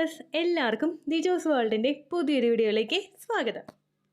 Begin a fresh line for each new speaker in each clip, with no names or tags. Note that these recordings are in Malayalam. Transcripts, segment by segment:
വ്യൂവേഴ്സ്, എല്ലാവർക്കും ദിജോസ് വേൾഡിന്റെ പുതിയൊരു വീഡിയോയിലേക്ക് സ്വാഗതം.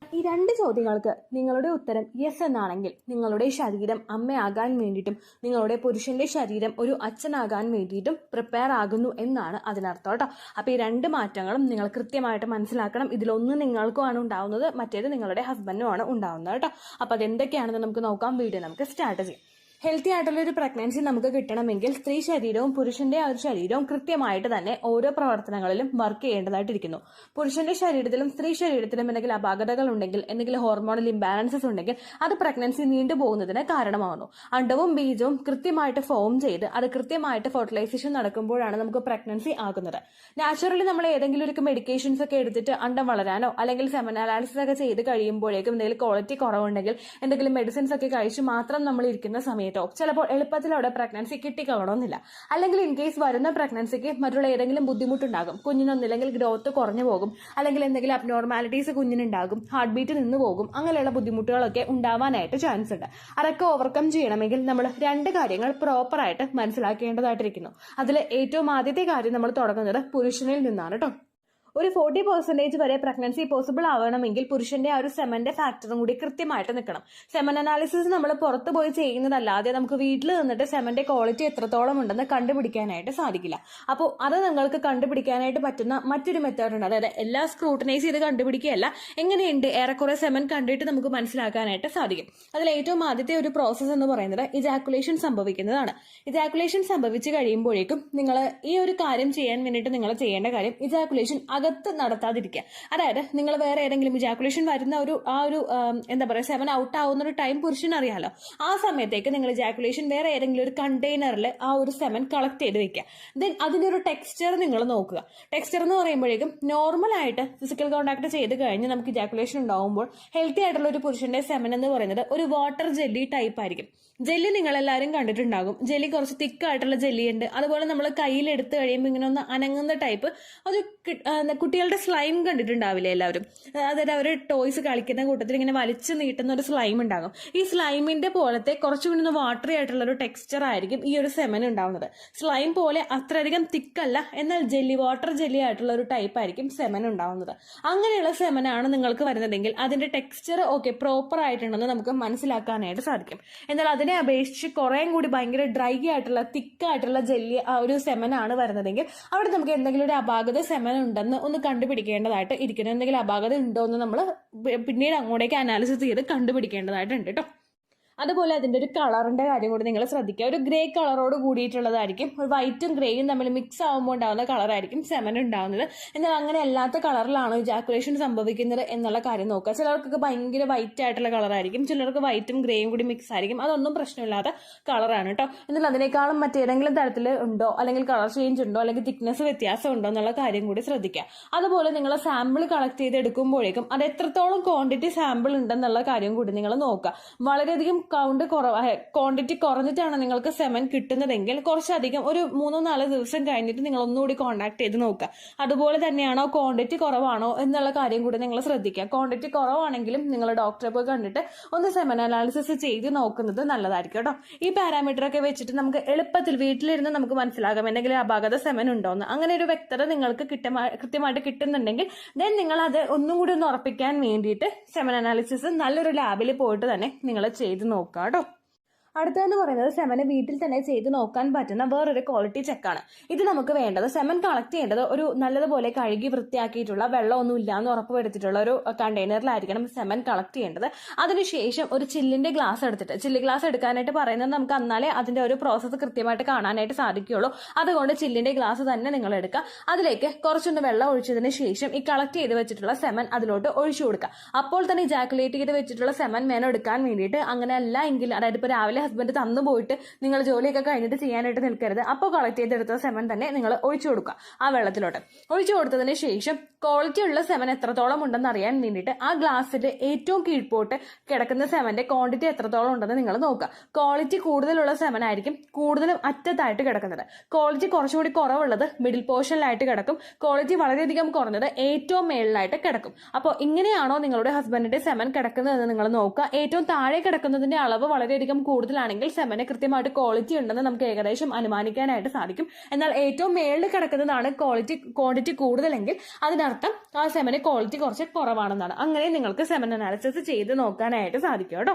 ഈ രണ്ട് ചോദ്യങ്ങൾക്ക് നിങ്ങളുടെ ഉത്തരം യെസ് എന്നാണെങ്കിൽ നിങ്ങളുടെ ശരീരം അമ്മയാകാൻ വേണ്ടിയിട്ടും നിങ്ങളുടെ പുരുഷന്റെ ശരീരം ഒരു അച്ഛനാകാൻ വേണ്ടിയിട്ടും പ്രിപ്പയർ ആകുന്നു എന്നാണ് അതിനർത്ഥം കേട്ടോ. അപ്പോൾ ഈ രണ്ട് മാറ്റങ്ങളും നിങ്ങൾ കൃത്യമായിട്ട് മനസ്സിലാക്കണം. ഇതിലൊന്ന് നിങ്ങൾക്കുമാണ് ഉണ്ടാവുന്നത്, മറ്റേത് നിങ്ങളുടെ ഹസ്ബൻഡിനുമാണ് ഉണ്ടാവുന്നത് കേട്ടോ. അപ്പോൾ അതെന്തൊക്കെയാണെന്ന് നമുക്ക് നോക്കാം. വീഡിയോ നമുക്ക് സ്റ്റാർട്ട് ചെയ്യാം. ഹെൽത്തി ആയിട്ടുള്ള ഒരു പ്രഗ്നൻസി നമുക്ക് കിട്ടണമെങ്കിൽ സ്ത്രീ ശരീരവും പുരുഷന്റെ ആ ഒരു ശരീരവും കൃത്യമായിട്ട് തന്നെ ഓരോ പ്രവർത്തനങ്ങളിലും വർക്ക് ചെയ്യേണ്ടതായിട്ടിരിക്കുന്നു. പുരുഷന്റെ ശരീരത്തിലും സ്ത്രീ ശരീരത്തിലും എന്തെങ്കിലും അപാകതകൾ ഉണ്ടെങ്കിൽ, എന്തെങ്കിലും ഹോർമോണൽ ഇംബാലൻസസ് ഉണ്ടെങ്കിൽ അത് പ്രഗ്നൻസി നീണ്ടുപോകുന്നതിന് കാരണമാകുന്നു. അണ്ടവും ബീജവും കൃത്യമായിട്ട് ഫോം ചെയ്ത് അത് കൃത്യമായിട്ട് ഫെർട്ടിലൈസേഷൻ നടക്കുമ്പോഴാണ് നമുക്ക് പ്രഗ്നൻസി ആകുന്നത്. നാച്ചുറലി നമ്മൾ ഏതെങ്കിലും ഒരു മെഡിക്കേഷൻസ് ഒക്കെ എടുത്തിട്ട് അണ്ടം വളരാനോ അല്ലെങ്കിൽ സെമൻ അനാലിസിസ് ഒക്കെ ചെയ്ത് കഴിയുമ്പോഴേക്കും എന്തെങ്കിലും ക്വാളിറ്റി കുറവുണ്ടെങ്കിൽ എന്തെങ്കിലും മെഡിസിൻസ് ഒക്കെ കഴിച്ച് മാത്രം നമ്മൾ ഇരിക്കുന്ന സമയത്ത് ചിലപ്പോൾ എളുപ്പത്തിലൂടെ പ്രഗ്നൻസി കിട്ടിക്കൊള്ളണമെന്നില്ല. അല്ലെങ്കിൽ ഇൻ കേസ് വരുന്ന പ്രഗ്നൻസിക്ക് മറ്റുള്ള ഏതെങ്കിലും ബുദ്ധിമുട്ടുണ്ടാകും. കുഞ്ഞിനൊന്നില്ലെങ്കിൽ ഗ്രോത്ത് കുറഞ്ഞു പോകും, അല്ലെങ്കിൽ എന്തെങ്കിലും അബ്നോർമാലിറ്റീസ് കുഞ്ഞിനുണ്ടാകും, ഹാർട്ട് ബീറ്റ് നിന്ന് പോകും. അങ്ങനെയുള്ള ബുദ്ധിമുട്ടുകളൊക്കെ ഉണ്ടാവാനായിട്ട് ചാൻസ് ഉണ്ട്. അതൊക്കെ ഓവർകം ചെയ്യണമെങ്കിൽ നമ്മൾ രണ്ട് കാര്യങ്ങൾ പ്രോപ്പറായിട്ട് മനസ്സിലാക്കേണ്ടതായിട്ടിരിക്കുന്നു. അതിൽ ഏറ്റവും ആദ്യത്തെ കാര്യം നമ്മൾ തുടങ്ങുന്നത് പുരുഷനിൽ നിന്നാണ് കേട്ടോ. ഒരു 40% വരെ പ്രഗ്നൻസി പോസിബിൾ ആവണമെങ്കിൽ പുരുഷന്റെ ആ ഒരു സെമന്റെ ഫാക്ടറും കൂടി കൃത്യമായിട്ട് നിൽക്കണം. സെമൻ അനാലിസിസ് നമ്മൾ പുറത്തു പോയി ചെയ്യുന്നതല്ലാതെ നമുക്ക് വീട്ടിൽ നിന്നിട്ട് സെമന്റെ ക്വാളിറ്റി എത്രത്തോളം ഉണ്ടെന്ന് കണ്ടുപിടിക്കാനായിട്ട് സാധിക്കില്ല. അപ്പോൾ അത് നിങ്ങൾക്ക് കണ്ടുപിടിക്കാനായിട്ട് പറ്റുന്ന മറ്റൊരു മെത്തേഡ് ഉണ്ട്. അതായത് എല്ലാ സ്ക്രൂട്ടനൈസ് ചെയ്ത് കണ്ടുപിടിക്കുകയല്ല, എങ്ങനെയുണ്ട് ഏറെക്കുറെ സെമൻ കണ്ടിട്ട് നമുക്ക് മനസ്സിലാക്കാനായിട്ട് സാധിക്കും. അതിൽ ഏറ്റവും ആദ്യത്തെ ഒരു പ്രോസസ്സ് എന്ന് പറയുന്നത് ഇജാക്കുലേഷൻ സംഭവിക്കുന്നതാണ്. ഇജാക്കുലേഷൻ സംഭവിച്ചു കഴിയുമ്പോഴേക്കും നിങ്ങൾ ഈ ഒരു കാര്യം ചെയ്യാൻ വേണ്ടിയിട്ട് നിങ്ങൾ ചെയ്യേണ്ട കാര്യം ഇജാക്കുലേഷൻ അകത്ത് നടത്താതിരിക്കുക. അതായത് നിങ്ങൾ വേറെ ഏതെങ്കിലും ഇജാക്കുലേഷൻ വരുന്ന എന്താ പറയുക സെവൻ ഔട്ട് ആവുന്ന ഒരു ടൈം പുരുഷൻ അറിയാലോ. ആ സമയത്തേക്ക് നിങ്ങൾ ഇജാക്കുലേഷൻ വേറെ ഏതെങ്കിലും ഒരു കണ്ടെയ്നറിൽ ആ ഒരു സെവൻ കളക്ട് ചെയ്ത് വെക്കുക. ദെൻ അതിന്റെ ഒരു ടെക്സ്ചർ നിങ്ങൾ നോക്കുക. ടെക്സ്ചർ എന്ന് പറയുമ്പോഴേക്കും നോർമൽ ആയിട്ട് ഫിസിക്കൽ കോൺടാക്ട് ചെയ്ത് കഴിഞ്ഞ് നമുക്ക് ഇജാക്കുലേഷൻ ഉണ്ടാവുമ്പോൾ ഹെൽത്തി ആയിട്ടുള്ള ഒരു പുരുഷന്റെ സെമൻ എന്ന് പറയുന്നത് ഒരു വാട്ടർ ജെല്ലി ടൈപ്പ് ആയിരിക്കും. ജെല്ലി നിങ്ങൾ എല്ലാവരും കണ്ടിട്ടുണ്ടാകും. ജെല്ലി കുറച്ച് തിക്കായിട്ടുള്ള ജെല്ലി ഉണ്ട്. അതുപോലെ നമ്മൾ കയ്യിൽ എടുത്തു കഴിയുമ്പോൾ ഇങ്ങനെ ഒന്ന് അനങ്ങുന്ന ടൈപ്പ് ഒരു കുട്ടികളുടെ സ്ലൈം കണ്ടിട്ടുണ്ടാവില്ലേ എല്ലാവരും. അതായത് അവർ ടോയ്സ് കളിക്കുന്ന കൂട്ടത്തിൽ ഇങ്ങനെ വലിച്ചു നീട്ടുന്ന ഒരു സ്ലൈം ഉണ്ടാകും. ഈ സ്ലൈമിന്റെ പോലത്തെ കുറച്ചുകൂടി ഒന്ന് വാട്ടറി ആയിട്ടുള്ള ഒരു ടെക്സ്ചർ ആയിരിക്കും ഈ ഒരു സെമൻ ഉണ്ടാവുന്നത്. സ്ലൈം പോലെ അത്രയധികം തിക്കല്ല, എന്നാൽ ജെല്ലി വാട്ടർ ജെല്ലി ആയിട്ടുള്ള ഒരു ടൈപ്പ് ആയിരിക്കും സെമൻ ഉണ്ടാവുന്നത്. അങ്ങനെയുള്ള സെമനാണ് നിങ്ങൾക്ക് വരുന്നതെങ്കിൽ അതിന്റെ ടെക്സ്ചർ ഓക്കെ പ്രോപ്പർ ആയിട്ടുണ്ടെന്ന് നമുക്ക് മനസ്സിലാക്കാനായിട്ട് സാധിക്കും. എന്നാൽ അതിനെ അപേക്ഷിച്ച് കുറേം കൂടി ഭയങ്കര ഡ്രൈ ആയിട്ടുള്ള തിക്കായിട്ടുള്ള ജെല്ലി ആ ഒരു സെമനാണ് വരുന്നതെങ്കിൽ അവിടെ നമുക്ക് എന്തെങ്കിലും ഒരു അപാകത സെമൻ ഉണ്ടെന്ന് ഒന്ന് കണ്ടുപിടിക്കേണ്ടതായിട്ട് ഇരിക്കുന്നു. എന്തെങ്കിലും അപാകത ഉണ്ടോ എന്ന് നമ്മൾ പിന്നീട് അങ്ങോട്ടേക്ക് അനാലിസിസ് ചെയ്ത് കണ്ടുപിടിക്കേണ്ടതായിട്ടുണ്ട് കേട്ടോ. അതുപോലെ അതിന്റെ ഒരു കളറിന്റെ കാര്യം കൂടി നിങ്ങൾ ശ്രദ്ധിക്കുക. ഒരു ഗ്രേ കളറോട് കൂടിയിട്ടുള്ളതായിരിക്കും. ഒരു വൈറ്റും ഗ്രേയും തമ്മിൽ മിക്സ് ആകുമ്പോൾ ഉണ്ടാകുന്ന കളറായിരിക്കും സെമൻ ഉണ്ടാകുന്നത്. എന്നാൽ അങ്ങനെ അല്ലാത്ത കളറിലാണോ ഇജാക്കുലേഷൻ സംഭവിക്കുന്നത് എന്നുള്ള കാര്യം നോക്കുക. ചിലർക്കൊക്കെ ഭയങ്കര വൈറ്റ് ആയിട്ടുള്ള കളറായിരിക്കും, ചിലർക്ക് വൈറ്റും ഗ്രേയും കൂടി മിക്സ് ആയിരിക്കും. അതൊന്നും പ്രശ്നമില്ലാത്ത കളറാണ് കേട്ടോ. എന്നാൽ അതിനേക്കാളും മറ്റേതെങ്കിലും തരത്തിൽ ഉണ്ടോ, അല്ലെങ്കിൽ കളർ ചേഞ്ച് ഉണ്ടോ, അല്ലെങ്കിൽ തിക്നെസ് വ്യത്യാസം ഉണ്ടോ എന്നുള്ള കാര്യം കൂടി ശ്രദ്ധിക്കുക. അതുപോലെ നിങ്ങൾ സാമ്പിൾ കളക്ട് ചെയ്ത് എടുക്കുമ്പോഴേക്കും അത് എത്രത്തോളം ക്വാണ്ടിറ്റി സാമ്പിൾ ഉണ്ടെന്നുള്ള കാര്യം കൂടി നിങ്ങൾ നോക്കുക. വളരെയധികം ക്വാണ്ടിറ്റി കുറഞ്ഞിട്ടാണ് നിങ്ങൾക്ക് സെമൻ കിട്ടുന്നതെങ്കിൽ കുറച്ചധികം ഒരു 3-4 ദിവസം കഴിഞ്ഞിട്ട് നിങ്ങൾ ഒന്നുകൂടി കോൺടാക്ട് ചെയ്ത് നോക്കുക. അതുപോലെ തന്നെയാണോ ക്വാണ്ടിറ്റി കുറവാണോ എന്നുള്ള കാര്യം കൂടി നിങ്ങൾ ശ്രദ്ധിക്കുക. ക്വാണ്ടിറ്റി കുറവാണെങ്കിലും നിങ്ങൾ ഡോക്ടറെ പോയി കണ്ടിട്ട് ഒന്ന് സെമൻ അനാലിസിസ് ചെയ്ത് നോക്കുന്നത് നല്ലതായിരിക്കും കേട്ടോ. ഈ പാരാമീറ്റർ ഒക്കെ വെച്ചിട്ട് നമുക്ക് എളുപ്പത്തിൽ വീട്ടിലിരുന്ന് നമുക്ക് മനസ്സിലാകാം എന്തെങ്കിലും അപാകത സെമൻ ഉണ്ടോന്ന്. അങ്ങനെ ഒരു വ്യക്തത നിങ്ങൾക്ക് കൃത്യമായിട്ട് കിട്ടുന്നുണ്ടെങ്കിൽ ദെൻ നിങ്ങൾ അത് ഒന്നും കൂടി ഒന്ന് ഉറപ്പിക്കാൻ വേണ്ടിയിട്ട് സെമൻ അനാലിസിസ് നല്ലൊരു ലാബിൽ പോയിട്ട് തന്നെ നിങ്ങൾ ചെയ്ത് നോക്കുക കേട്ടോ. അടുത്തതെന്ന് പറയുന്നത് സെമന് വീട്ടിൽ തന്നെ ചെയ്ത് നോക്കാൻ പറ്റുന്ന വേറൊരു ക്വാളിറ്റി ചെക്കാണ്. ഇത് നമുക്ക് വേണ്ടത് സെമൻ കളക്ട് ചെയ്യേണ്ടത് ഒരു നല്ലതുപോലെ കഴുകി വൃത്തിയാക്കിയിട്ടുള്ള വെള്ളമൊന്നും ഇല്ലാന്ന് ഉറപ്പുവരുത്തിയിട്ടുള്ള ഒരു കണ്ടെയ്നറിലായിരിക്കണം സെമൻ കളക്ട് ചെയ്യേണ്ടത്. അതിനുശേഷം ഒരു ചില്ലിന്റെ ഗ്ലാസ് എടുത്തിട്ട്, ചില്ല് ഗ്ലാസ് എടുക്കാനായിട്ട് പറയുന്നത് നമുക്ക് എന്നാലേ അതിന്റെ ഒരു പ്രോസസ്സ് കൃത്യമായിട്ട് കാണാനായിട്ട് സാധിക്കുകയുള്ളൂ. അതുകൊണ്ട് ചില്ലിന്റെ ഗ്ലാസ് തന്നെ നിങ്ങൾ എടുക്കുക. അതിലേക്ക് കുറച്ചൊന്ന് വെള്ളം ഒഴിച്ചതിന് ശേഷം ഈ കളക്ട് ചെയ്ത് വെച്ചിട്ടുള്ള സെമൻ അതിലോട്ട് ഒഴിച്ചു കൊടുക്കുക. അപ്പോൾ തന്നെ ഇജാക്കുലേറ്റ് ചെയ്ത് വെച്ചിട്ടുള്ള സെമൻ വേണം എടുക്കാൻ വേണ്ടിയിട്ട്. അങ്ങനെ അല്ല എങ്കിൽ, അതായത് ഇപ്പോൾ രാവിലെ ഹസ്ബൻഡ് തന്നു പോയിട്ട് നിങ്ങൾ ജോലിയൊക്കെ കഴിഞ്ഞിട്ട് ചെയ്യാനായിട്ട് നിൽക്കരുത്. അപ്പോൾ കളക്ട് ചെയ്തെടുത്ത സെമൻ തന്നെ നിങ്ങൾ ഒഴിച്ചു കൊടുക്കുക ആ വെള്ളത്തിലോട്ട്. ഒഴിച്ചു കൊടുത്തതിന് ശേഷം ക്വാളിറ്റി ഉള്ള സെമൻ എത്രത്തോളം ഉണ്ടെന്ന് അറിയാൻ വേണ്ടിയിട്ട് ആ ഗ്ലാസ്സിന്റെ ഏറ്റവും കീഴ്പോട്ട് കിടക്കുന്ന സെമന്റെ ക്വാണ്ടിറ്റി എത്രത്തോളം ഉണ്ടെന്ന് നിങ്ങൾ നോക്കുക. ക്വാളിറ്റി കൂടുതലുള്ള സെമൻ ആയിരിക്കും കൂടുതലും അറ്റത്തായിട്ട് കിടക്കുന്നത്. ക്വാളിറ്റി കുറച്ചുകൂടി കുറവുള്ളത് മിഡിൽ പോർഷനിലായിട്ട് കിടക്കും. ക്വാളിറ്റി വളരെയധികം കുറഞ്ഞത് ഏറ്റവും മേളിലായിട്ട് കിടക്കും. അപ്പോൾ ഇങ്ങനെയാണോ നിങ്ങളുടെ ഹസ്ബൻഡിന്റെ സെമൻ കിടക്കുന്നതെന്ന് നിങ്ങൾ നോക്കുക. ഏറ്റവും താഴെ കിടക്കുന്നതിന്റെ അളവ് വളരെയധികം കൂടുതൽ കൂടുതലാണെങ്കിൽ സെമന് കൃത്യമായിട്ട് ക്വാളിറ്റി ഉണ്ടെന്ന് നമുക്ക് ഏകദേശം അനുമാനിക്കാനായിട്ട് സാധിക്കും. എന്നാൽ ഏറ്റവും മേളിൽ കിടക്കുന്നതാണ് ക്വാണ്ടിറ്റി കൂടുതലെങ്കിൽ അതിനർത്ഥം ആ സെമന് ക്വാളിറ്റി കുറച്ച് കുറവാണെന്നാണ്. അങ്ങനെ നിങ്ങൾക്ക് സെമൻ അനാലിസിസ് ചെയ്ത് നോക്കാനായിട്ട് സാധിക്കും കേട്ടോ.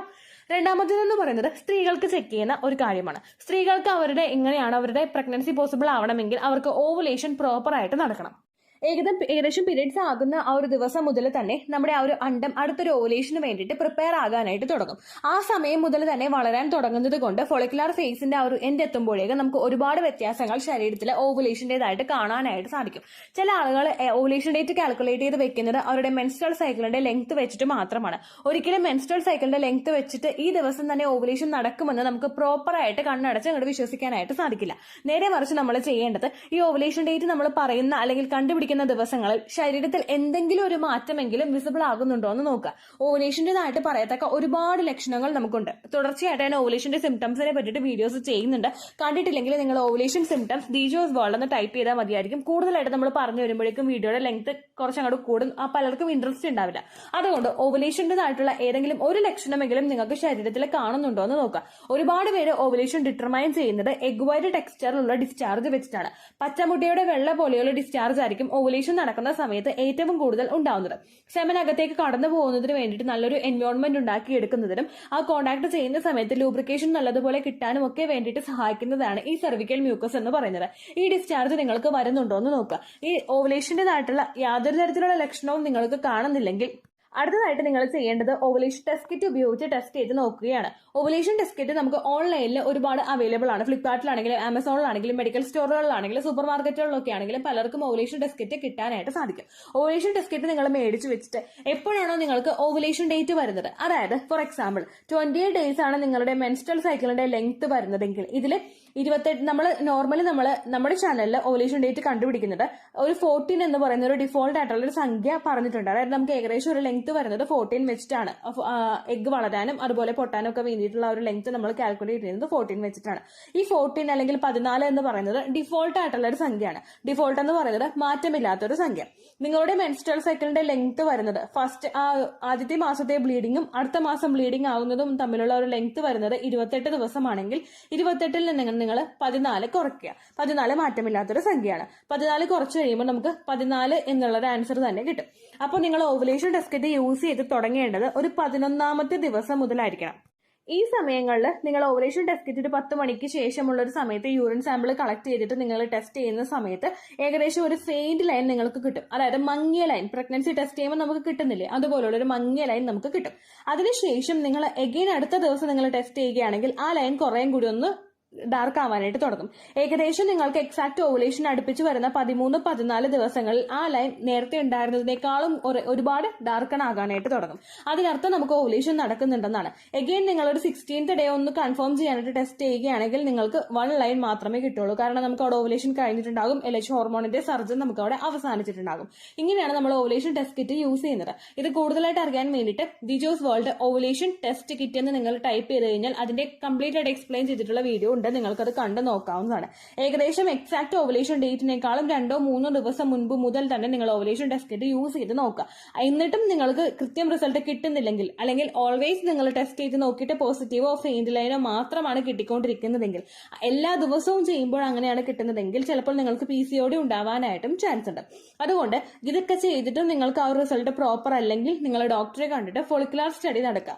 രണ്ടാമത്തേതെന്ന് പറയുന്നത് സ്ത്രീകൾക്ക് ചെക്ക് ചെയ്യുന്ന ഒരു കാര്യമാണ്. സ്ത്രീകൾക്ക് അവരുടെ പ്രഗ്നൻസി പോസിബിൾ ആവണമെങ്കിൽ അവർക്ക് ഓവുലേഷൻ പ്രോപ്പർ ആയിട്ട് നടക്കണം. ഏകദേശം പീരീഡ്സ് ആകുന്ന ആ ഒരു ദിവസം മുതൽ തന്നെ നമ്മുടെ ആ ഒരു അണ്ടം അടുത്തൊരു ഓവുലേഷന് വേണ്ടിയിട്ട് പ്രിപ്പയർ ആകാനായിട്ട് തുടങ്ങും. ആ സമയം മുതൽ തന്നെ വളരാൻ തുടങ്ങുന്നത് കൊണ്ട് ഫോളിക്കുലാർ ഫേസിന്റെ ആ ഒരു എൻഡ് എത്തുമ്പോഴേക്കും നമുക്ക് ഒരുപാട് വ്യത്യാസങ്ങൾ ശരീരത്തിലെ ഓവുലേഷൻ്റെതായിട്ട് കാണാനായിട്ട് സാധിക്കും. ചില ആളുകൾ ഓവുലേഷൻ ഡേറ്റ് കാൽക്കുലേറ്റ് ചെയ്ത് വെക്കുന്നത് അവരുടെ മെൻസ്ട്രൽ സൈക്കിളിന്റെ ലെങ്ത് വെച്ചിട്ട് മാത്രമാണ്. ഒരിക്കലും മെൻസ്ട്രൽ സൈക്കിളിന്റെ ലെങ്ത് വെച്ചിട്ട് ഈ ദിവസം തന്നെ ഓവുലേഷൻ നടക്കുമെന്ന് നമുക്ക് പ്രോപ്പറായിട്ട് കണ്ണടച്ച് അങ്ങോട്ട് വിശ്വസിക്കാനായിട്ട് സാധിക്കില്ല. നേരെ മറിച്ച് നമ്മൾ ചെയ്യേണ്ടത് ഈ ഓവുലേഷൻ ഡേറ്റ് നമ്മൾ പറയുന്ന അല്ലെങ്കിൽ കണ്ടുപിടിക്കുന്ന ദിവസങ്ങളിൽ ശരീരത്തിൽ എന്തെങ്കിലും ഒരു മാറ്റമെങ്കിലും വിസിബിൾ ആകുന്നുണ്ടോ എന്ന് നോക്കുക. ഓവുലേഷൻ്റെതായിട്ട് പറയത്തക്ക ഒരുപാട് ലക്ഷണങ്ങൾ നമുക്കുണ്ട്. തുടർച്ചയായിട്ട് ഞാൻ ഓവുലേഷന്റെ സിംറ്റംസിനെ പറ്റിയിട്ട് വീഡിയോസ് ചെയ്യുന്നുണ്ട്. കണ്ടിട്ടില്ലെങ്കിൽ നിങ്ങൾ ഓവുലേഷൻ സിംറ്റംസ് ദിജോസ് വേൾഡ് എന്ന് ടൈപ്പ് ചെയ്താൽ മതിയായിരിക്കും. കൂടുതലായിട്ട് നമ്മൾ പറഞ്ഞു വരുമ്പോഴേക്കും വീഡിയോയുടെ ലെങ്ത് കുറച്ചങ്ങോട്ട് കൂടും. പലർക്കും ഇൻട്രസ്റ്റ് ഉണ്ടാവില്ല. അതുകൊണ്ട് ഓവുലേഷൻ്റെതായിട്ടുള്ള ഏതെങ്കിലും ഒരു ലക്ഷണമെങ്കിലും നിങ്ങൾക്ക് ശരീരത്തിൽ കാണുന്നുണ്ടോ എന്ന് നോക്കുക. ഒരുപാട് പേര് ഓവുലേഷൻ ഡിറ്റർമൈൻ ചെയ്യുന്നത് എഗ് വൈറ്റ് ടെക്സ്ചറിലുള്ള ഡിസ്ചാർജ് വെച്ചിട്ടാണ്. പച്ചമുട്ടയുടെ വെള്ള പോലെയുള്ള ഡിസ്ചാർജ് ആയിരിക്കും ഓവുലേഷൻ നടക്കുന്ന സമയത്ത് ഏറ്റവും കൂടുതൽ ഉണ്ടാവുന്നത്. സെമൻ അകത്തേക്ക് കടന്നു പോകുന്നതിന് വേണ്ടിയിട്ട് നല്ലൊരു എൻവയോൺമെന്റ് ഉണ്ടാക്കി എടുക്കുന്നതിനും ആ കോണ്ടാക്ട് ചെയ്യുന്ന സമയത്ത് ലൂബ്രിക്കേഷൻ നല്ലതുപോലെ കിട്ടാനും ഒക്കെ വേണ്ടിയിട്ട് സഹായിക്കുന്നതാണ് ഈ സെർവിക്കൽ മ്യൂക്കസ് എന്ന് പറയുന്നത്. ഈ ഡിസ്ചാർജ് നിങ്ങൾക്ക് വരുന്നുണ്ടോ എന്ന് നോക്കുക. ഈ ഓവുലേഷൻ്റെതായിട്ടുള്ള യാതൊരു തരത്തിലുള്ള ലക്ഷണവും നിങ്ങൾക്ക് കാണുന്നില്ലെങ്കിൽ അടുത്തതായിട്ട് നിങ്ങൾ ചെയ്യേണ്ടത് ഓവുലേഷൻ ടെസ്റ്റ് കിറ്റ് ഉപയോഗിച്ച് ടെസ്റ്റ് ചെയ്ത് നോക്കുകയാണ്. ഓവുലേഷൻ ടെസ്റ്റ് കിറ്റ് നമുക്ക് ഓൺലൈനിൽ ഒരുപാട് അവൈലബിൾ ആണ്. ഫ്ലിപ്കാർട്ടിലാണെങ്കിലും ആമസോണിലാണെങ്കിലും മെഡിക്കൽ സ്റ്റോറുകളിലാണെങ്കിലും സൂപ്പർ മാർക്കറ്റുകളിലൊക്കെ ആണെങ്കിലും പലർക്കും ഓവുലേഷൻ ടെസ്റ്റ് കിറ്റ് കിട്ടാനായിട്ട് സാധിക്കും. ഓവുലേഷൻ ടെസ്റ്റ് കിറ്റ് നിങ്ങൾ മേടിച്ച് വെച്ചിട്ട് എപ്പോഴാണോ നിങ്ങൾക്ക് ഓവുലേഷൻ ഡേറ്റ് വരുന്നത്, അതായത് ഫോർ എക്സാമ്പിൾ 28 ഡേയ്സ് ആണ് നിങ്ങളുടെ മെൻസ്ട്രൽ സൈക്കിളിന്റെ ലെങ്ത് വരുന്നതെങ്കിൽ ഇതിൽ 28 നമ്മുടെ ചാനലിൽ ഓവുലേഷൻ ഡേറ്റ് കണ്ടുപിടിക്കുന്നത് ഒരു 14 എന്ന് പറയുന്ന ഒരു ഡിഫോൾട്ട് ആയിട്ടുള്ള ഒരു സംഖ്യ പറഞ്ഞിട്ടുണ്ട്. അതായത് നമുക്ക് ഏകദേശം ഒരു ലെങ്ത് വരുന്നത് 14 വെച്ചിട്ടാണ്. എഗ് വളരാനും അതുപോലെ പൊട്ടാനും ഒക്കെ വേണ്ടിയിട്ടുള്ള ഒരു ലെങ്ത് നമ്മൾ കാൽക്കുലേറ്റ് ചെയ്യുന്നത് 14 വെച്ചിട്ടാണ്. ഈ 14 അല്ലെങ്കിൽ 14 എന്ന് പറയുന്നത് ഡിഫോൾട്ട് ആയിട്ടുള്ള ഒരു സംഖ്യയാണ്. ഡിഫോൾട്ട് എന്ന് പറയുന്നത് മാറ്റമില്ലാത്തൊരു സംഖ്യ. നിങ്ങളുടെ മെൻസ്ട്രൽ സൈക്കിളിന്റെ ലെങ്ത് വരുന്നത് ആദ്യത്തെ മാസത്തെ ബ്ലീഡിങ്ങും അടുത്ത മാസം ബ്ലീഡിംഗ് ആകുന്നതും തമ്മിലുള്ള ഒരു ലെങ്ത് വരുന്നത് 28 ദിവസമാണെങ്കിൽ 28ൽ നിന്ന് നിങ്ങൾ 14 കുറയ്ക്കുക. 14 മാറ്റമില്ലാത്തൊരു സംഖ്യയാണ്. 14 കുറച്ച് കഴിയുമ്പോൾ നമുക്ക് 14 എന്നുള്ളൊരു ആൻസർ തന്നെ കിട്ടും. അപ്പോൾ നിങ്ങൾ ഓവുലേഷൻ ടെസ്റ്റ് കിറ്റ് യൂസ് ചെയ്ത് തുടങ്ങേണ്ടത് ഒരു 11ാമത്തെ ദിവസം മുതലായിരിക്കണം. ഈ സമയങ്ങളിൽ നിങ്ങൾ ഓവുലേഷൻ ടെസ്റ്റ് കിറ്റ് 10 മണിക്ക് ശേഷമുള്ള ഒരു സമയത്ത് യൂറിൻ സാമ്പിൾ കളക്ട് ചെയ്തിട്ട് നിങ്ങൾ ടെസ്റ്റ് ചെയ്യുന്ന സമയത്ത് ഏകദേശം ഒരു ഫെയിൻഡ് ലൈൻ നിങ്ങൾക്ക് കിട്ടും. അതായത് മങ്ങിയ ലൈൻ പ്രഗ്നൻസി ടെസ്റ്റ് ചെയ്യുമ്പോൾ നമുക്ക് കിട്ടുന്നില്ലേ, അതുപോലുള്ള ഒരു മങ്ങിയ ലൈൻ നമുക്ക് കിട്ടും. അതിനുശേഷം നിങ്ങൾ എഗെയിൻ അടുത്ത ദിവസം നിങ്ങൾ ടെസ്റ്റ് ചെയ്യുകയാണെങ്കിൽ ആ ലൈൻ കുറേയും കൂടി ഒന്ന് ഡാർക്ക് ആവാനായിട്ട് തുടങ്ങും. ഏകദേശം നിങ്ങൾക്ക് എക്സാക്ട് ഓവുലേഷൻ അടുപ്പിച്ച് വരുന്ന 13-14 ദിവസങ്ങളിൽ ആ ലൈൻ നേരത്തെ ഉണ്ടായിരുന്നതിനേക്കാളും ഒരുപാട് ഡാർക്കൺ ആകാനായിട്ട് തുടങ്ങും. അതിനർത്ഥം നമുക്ക് ഓവുലേഷൻ നടക്കുന്നുണ്ടെന്നാണ്. എഗെയിൻ നിങ്ങളൊരു 16th ഡേ ഒന്ന് കൺഫേം ചെയ്യാനായിട്ട് ടെസ്റ്റ് ചെയ്യുകയാണെങ്കിൽ നിങ്ങൾക്ക് 1 ലൈൻ മാത്രമേ കിട്ടുള്ളൂ. കാരണം നമുക്ക് അവിടെ ഓവുലേഷൻ കഴിഞ്ഞിട്ടുണ്ടാകും, LH ഹോർമോണിന്റെ സർജൻ നമുക്ക് അവിടെ അവസാനിച്ചിട്ടുണ്ടാകും. ഇങ്ങനെയാണ് നമ്മൾ ഓവുലേഷൻ ടെസ്റ്റ് കിറ്റ് യൂസ് ചെയ്യുന്നത്. ഇത് കൂടുതലായിട്ട് അറിയാൻ വേണ്ടിയിട്ട് ദിജോസ് വേൾഡ് ഓവുലേഷൻ ടെസ്റ്റ് കിറ്റ് എന്ന് നിങ്ങൾ ടൈപ്പ് ചെയ്ത് കഴിഞ്ഞാൽ അതിന്റെ കംപ്ലീറ്റ് ആയിട്ട് എക്സ്പ്ലെയിൻ ചെയ്തിട്ടുള്ള വീഡിയോ ഉണ്ട്. നിങ്ങൾക്കത് കണ്ടു നോക്കാവുന്നതാണ്. ഏകദേശം എക്സാക്ട് ഓവുലേഷൻ ഡേറ്റിനേക്കാളും 2-3 ദിവസം മുൻപ് മുതൽ തന്നെ നിങ്ങൾ ഓവുലേഷൻ ടെസ്റ്റ് കിറ്റ് യൂസ് ചെയ്ത് നോക്കുക. എന്നിട്ടും നിങ്ങൾക്ക് കൃത്യം റിസൾട്ട് കിട്ടുന്നില്ലെങ്കിൽ അല്ലെങ്കിൽ ഓൾവേസ് നിങ്ങൾ ടെസ്റ്റ് ചെയ്ത് നോക്കിയിട്ട് പോസിറ്റീവോ ഫെയിൻഡ് ലൈനോ മാത്രമാണ് കിട്ടിക്കൊണ്ടിരിക്കുന്നതെങ്കിൽ, എല്ലാ ദിവസവും ചെയ്യുമ്പോൾ അങ്ങനെയാണ് കിട്ടുന്നതെങ്കിൽ ചിലപ്പോൾ നിങ്ങൾക്ക് PCOD ഉണ്ടാവാനായിട്ടും ചാൻസ് ഉണ്ട്. അതുകൊണ്ട് ഇതൊക്കെ ചെയ്തിട്ടും നിങ്ങൾക്ക് ആ ഒരു റിസൾട്ട് പ്രോപ്പർ അല്ലെങ്കിൽ നിങ്ങൾ ഡോക്ടറെ കണ്ടിട്ട് ഫോളിക്കുലാർ സ്റ്റഡി നടക്കുക.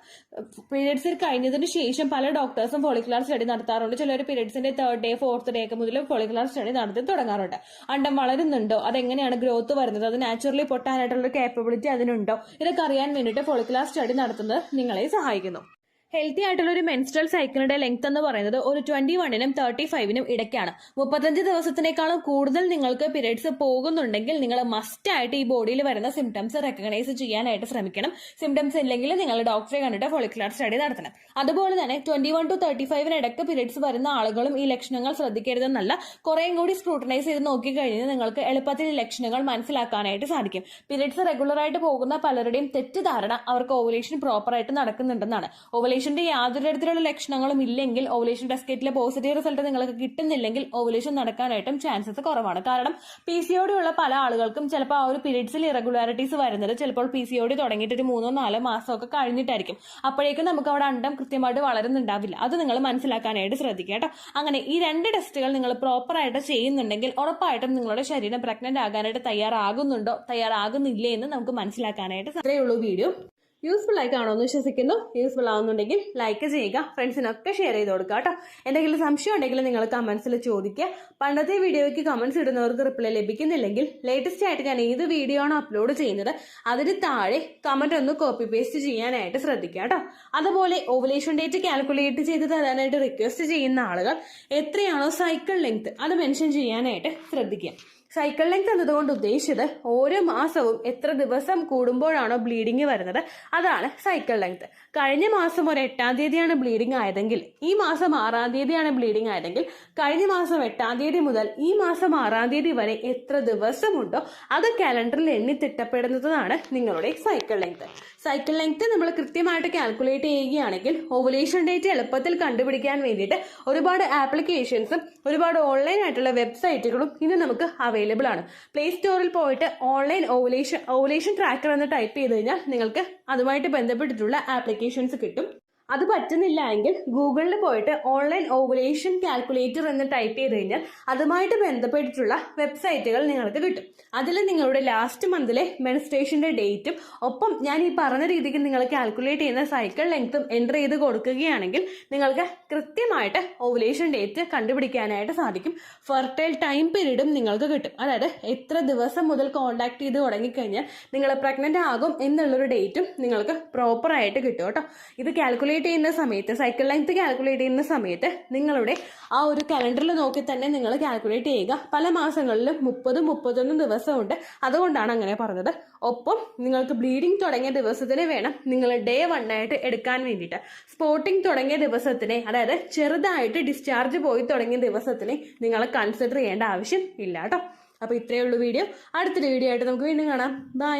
പീരിയഡ്സിൽ കഴിഞ്ഞതിന് ശേഷം പല ഡോക്ടേഴ്സും ഫോളിക്കുലാർ സ്റ്റഡി നടത്താറുണ്ട്. ചിലർ പീരിയഡ്സിന്റെ 3rd ഡേ 4th ഡേ ഒക്കെ മുതൽ ഫോളിക്കുലാർ സ്റ്റഡി നടത്തി തുടങ്ങാറുണ്ട്. അണ്ടം വളരുന്നുണ്ടോ, അതെങ്ങനെയാണ് ഗ്രോത്ത് വരുന്നത്, അത് നാച്ചുറലി പൊട്ടാനായിട്ടുള്ള കേപ്പബിലിറ്റി അതിനുണ്ടോ, ഇതൊക്കെ അറിയാൻ വേണ്ടിയിട്ട് ഫോളിക്കുലാർ സ്റ്റഡി നടത്തുന്നത് നിങ്ങളെ സഹായിക്കുന്നു. ഹെൽത്തി ആയിട്ടുള്ള ഒരു മെൻസ്ട്രൽ സൈക്കിളിന്റെ ലെങ്ത് എന്ന് പറയുന്നത് ഒരു 21നും 35നും ഇടയ്ക്കാണ്. 35 ദിവസത്തിനേക്കാളും കൂടുതൽ നിങ്ങൾക്ക് പീരിയഡ്സ് പോകുന്നുണ്ടെങ്കിൽ നിങ്ങൾ മസ്റ്റ് ആയിട്ട് ഈ ബോഡിയിൽ വരുന്ന സിംറ്റംസ് റെക്കഗ്നൈസ് ചെയ്യാനായിട്ട് ശ്രമിക്കണം. സിംറ്റംസ് ഇല്ലെങ്കിൽ നിങ്ങൾ ഡോക്ടറെ കണ്ടിട്ട് ഫോളിക്കുലാർ സ്റ്റഡി നടത്തണം. അതുപോലെ തന്നെ 21 to 35 ഇടയ്ക്ക് പീരിയഡ്സ് വരുന്ന ആളുകളും ഈ ലക്ഷണങ്ങൾ ശ്രദ്ധിക്കരുതെന്നല്ല, കുറേയും കൂടി സ്ക്രൂട്ടനൈസ് ചെയ്ത് നോക്കിക്കഴിഞ്ഞാൽ നിങ്ങൾക്ക് എളുപ്പത്തിൽ ഈ ലക്ഷണങ്ങൾ മനസ്സിലാക്കാനായിട്ട് സാധിക്കും. പീരിയഡ്സ് റെഗുലർ ആയിട്ട് പോകുന്ന പലരുടെയും തെറ്റിദ്ധാരണ അവർക്ക് ഓവുലേഷൻ പ്രോപ്പർ ആയിട്ട് നടക്കുന്നുണ്ടെന്നാണ്. ഓവുലേഷൻ ഓവുലേഷന്റെ യാതൊരു തരത്തിലുള്ള ലക്ഷണങ്ങളും ഇല്ലെങ്കിൽ, ഓവുലേഷൻ ടെസ്റ്റ് കിറ്റിലെ പോസിറ്റീവ് റിസൾട്ട് നിങ്ങൾക്ക് കിട്ടുന്നില്ലെങ്കിൽ ഓവുലേഷൻ നടക്കാനായിട്ടും ചാൻസസ് കുറവാണ്. കാരണം PCOD ഉള്ള പല ആളുകൾക്കും ചിലപ്പോൾ ആ ഒരു പീരീഡ്സിൽ ഇറഗുലാരിറ്റീസ് വരുന്നത് ചിലപ്പോൾ PCOD തുടങ്ങിയിട്ട് ഒരു 3-4 മാസമൊക്കെ കഴിഞ്ഞിട്ടായിരിക്കും. അപ്പോഴേക്കും നമുക്ക് അവിടെ അണ്ടം കൃത്യമായിട്ട് വളരുന്നുണ്ടാവില്ല. അത് നിങ്ങൾ മനസ്സിലാക്കാനായിട്ട് ശ്രദ്ധിക്കുക കേട്ടോ. അങ്ങനെ ഈ 2 ടെസ്റ്റുകൾ നിങ്ങൾ പ്രോപ്പറായിട്ട് ചെയ്യുന്നുണ്ടെങ്കിൽ ഉറപ്പായിട്ടും നിങ്ങളുടെ ശരീരം പ്രഗ്നന്റ് ആകാനായിട്ട് തയ്യാറാകുന്നില്ലേ എന്ന് നമുക്ക് മനസ്സിലാക്കാനായിട്ട് ഇത്രയുള്ളൂ വീഡിയോ. യൂസ്ഫുൾ ആയി കാണുമെന്ന് വിശ്വസിക്കുന്നു. യൂസ്ഫുൾ ആവുന്നുണ്ടെങ്കിൽ ലൈക്ക് ചെയ്യുക, ഫ്രണ്ട്സിനൊക്കെ ഷെയർ ചെയ്ത് കൊടുക്കുക കേട്ടോ. എന്തെങ്കിലും സംശയം ഉണ്ടെങ്കിൽ നിങ്ങൾ കമന്റ്സിൽ ചോദിക്കുക. പണ്ടത്തെ വീഡിയോയ്ക്ക് കമന്റ്സ് ഇടുന്നവർക്ക് റിപ്ലൈ ലഭിക്കുന്നില്ലെങ്കിൽ ലേറ്റസ്റ്റ് ആയിട്ട് ഞാൻ ഏത് വീഡിയോ ആണോ അപ്ലോഡ് ചെയ്യുന്നത് അതിന് താഴെ കമന്റ് ഒന്ന് കോപ്പി പേസ്റ്റ് ചെയ്യാനായിട്ട് ശ്രദ്ധിക്കുക കേട്ടോ. അതുപോലെ ഓവുലേഷൻ ഡേറ്റ് കാൽക്കുലേറ്റ് ചെയ്ത് തരാനായിട്ട് റിക്വസ്റ്റ് ചെയ്യുന്ന ആളുകൾ എത്രയാണോ സൈക്കിൾ ലെങ്ത് അത് മെൻഷൻ ചെയ്യാനായിട്ട് ശ്രദ്ധിക്കുക. സൈക്കിൾ ലെങ്ത് എന്നതുകൊണ്ട് ഉദ്ദേശിച്ചത് ഓരോ മാസവും എത്ര ദിവസം കൂടുമ്പോഴാണോ ബ്ലീഡിങ് വരുന്നത് അതാണ് സൈക്കിൾ ലെങ്ത്. കഴിഞ്ഞ മാസം ഒരു 8-ാം തീയതിയാണ് ബ്ലീഡിങ് ആയതെങ്കിൽ ഈ മാസം 6-ാം തീയതിയാണ് ബ്ലീഡിങ് ആയതെങ്കിൽ കഴിഞ്ഞ മാസം 8-ാം തീയതി മുതൽ ഈ മാസം 6-ാം തീയതി വരെ എത്ര ദിവസമുണ്ടോ അത് കാലണ്ടറിൽ എണ്ണി തിട്ടപ്പെടുന്നതാണ് നിങ്ങളുടെ സൈക്കിൾ ലെങ്ത്. സൈക്കിൾ ലെങ്ത് നമ്മൾ കൃത്യമായിട്ട് കാൽക്കുലേറ്റ് ചെയ്യുകയാണെങ്കിൽ ഓവുലേഷൻ ഡേറ്റ് എളുപ്പത്തിൽ കണ്ടുപിടിക്കാൻ വേണ്ടിയിട്ട് ഒരുപാട് ആപ്ലിക്കേഷൻസും ഒരുപാട് ഓൺലൈൻ ആയിട്ടുള്ള വെബ്സൈറ്റുകളും ഇന്ന് നമുക്ക് അവൈലബിൾ ആണ്. പ്ലേ സ്റ്റോറിൽ പോയിട്ട് ഓൺലൈൻ ഓവുലേഷൻ ട്രാക്കർ എന്ന് ടൈപ്പ് ചെയ്ത് കഴിഞ്ഞാൽ നിങ്ങൾക്ക് അതുമായിട്ട് ബന്ധപ്പെട്ടിട്ടുള്ള ആപ്ലിക്കേഷൻസ് കിട്ടും. അത് പറ്റുന്നില്ല എങ്കിൽ ഗൂഗിളിൽ പോയിട്ട് ഓൺലൈൻ ഓവുലേഷൻ കാൽക്കുലേറ്റർ എന്ന് ടൈപ്പ് ചെയ്ത് കഴിഞ്ഞാൽ അതുമായിട്ട് ബന്ധപ്പെട്ടിട്ടുള്ള വെബ്സൈറ്റുകൾ നിങ്ങൾക്ക് കിട്ടും. അതിൽ നിങ്ങളുടെ ലാസ്റ്റ് മന്തിലെ മെൻസ്ട്രേഷന്റെ ഡേറ്റും ഒപ്പം ഞാൻ ഈ പറഞ്ഞ രീതിക്ക് നിങ്ങൾ കാൽക്കുലേറ്റ് ചെയ്യുന്ന സൈക്കിൾ ലെങ്ത്തും എൻ്റർ ചെയ്ത് കൊടുക്കുകയാണെങ്കിൽ നിങ്ങൾക്ക് കൃത്യമായിട്ട് ഓവുലേഷൻ ഡേറ്റ് കണ്ടുപിടിക്കാനായിട്ട് സാധിക്കും. ഫെർട്ടൈൽ ടൈം പീരീഡും നിങ്ങൾക്ക് കിട്ടും. അതായത് എത്ര ദിവസം മുതൽ കോൺടാക്ട് ചെയ്ത് തുടങ്ങിക്കഴിഞ്ഞാൽ നിങ്ങൾ പ്രഗ്നന്റ് ആകും എന്നുള്ളൊരു ഡേറ്റും നിങ്ങൾക്ക് പ്രോപ്പറായിട്ട് കിട്ടും കേട്ടോ. ഇത് കാൽക്കുലേറ്റ് ചെയ്യുന്ന സമയത്ത് സൈക്കിൾ ലെങ്ത് കാൽക്കുലേറ്റ് ചെയ്യുന്ന സമയത്ത് നിങ്ങളുടെ ആ ഒരു കലണ്ടറിൽ നോക്കി തന്നെ നിങ്ങൾ കാൽക്കുലേറ്റ് ചെയ്യുക. പല മാസങ്ങളിലും 30-31 ദിവസമുണ്ട്. അതുകൊണ്ടാണ് അങ്ങനെ പറഞ്ഞത്. ഒപ്പം നിങ്ങൾക്ക് ബ്ലീഡിങ് തുടങ്ങിയ ദിവസത്തിന് വേണം നിങ്ങൾ ഡേ 1 ആയിട്ട് എടുക്കാൻ വേണ്ടിയിട്ട്. സ്പോട്ടിങ് തുടങ്ങിയ ദിവസത്തിനെ, അതായത് ചെറുതായിട്ട് ഡിസ്ചാർജ് പോയി തുടങ്ങിയ ദിവസത്തിനെ നിങ്ങൾ കൺസിഡർ ചെയ്യേണ്ട ആവശ്യം ഇല്ല കേട്ടോ. അപ്പോൾ ഇത്രയേ ഉള്ളൂ വീഡിയോ. അടുത്തൊരു വീഡിയോ ആയിട്ട് നമുക്ക് വീണ്ടും കാണാം. ബൈ.